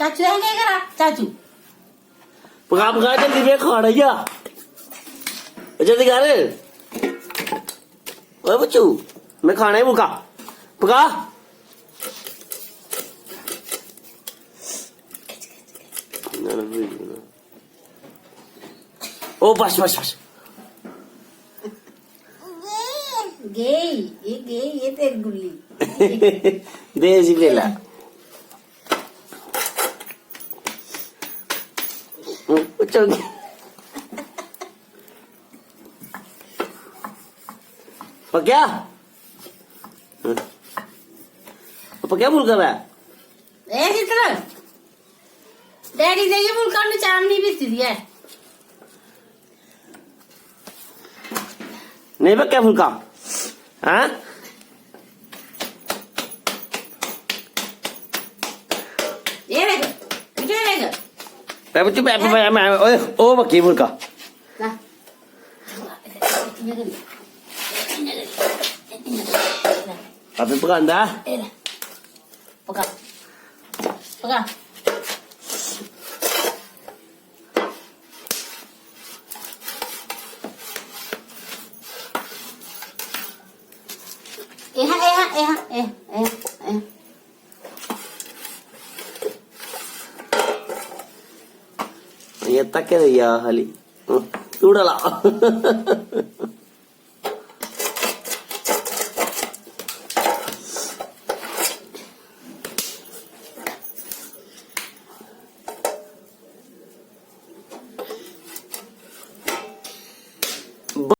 ਚਾਚੂ ਇਹ ਕੀ ਕਰਾ ਚਾਚੂ ਪਕਾ ਪਕਾ ਜਲਦੀ ਵੇ ਖਾਣਾ ਹੀ ਆ ਜਲਦੀ ਕਰ ਓਏ ਬੱਚੂ ਮੈਂ ਖਾਣਾ ਹੀ ਮੁਕਾ ਪਕਾ ओ बस बस बस गई ये तेरी गुल्ली दे जी बेला चल पक्या पक्या भूल कर ए कितना डैडी ने ये मुल्का ने चांदनी भी सी दिया है नहीं पक्या फुलका हाँ ये देखो बच्चू मैं ओए ओ पक्की फुलका ना अबे पकांदा पका पका ये तक के दिया खाली तू डाला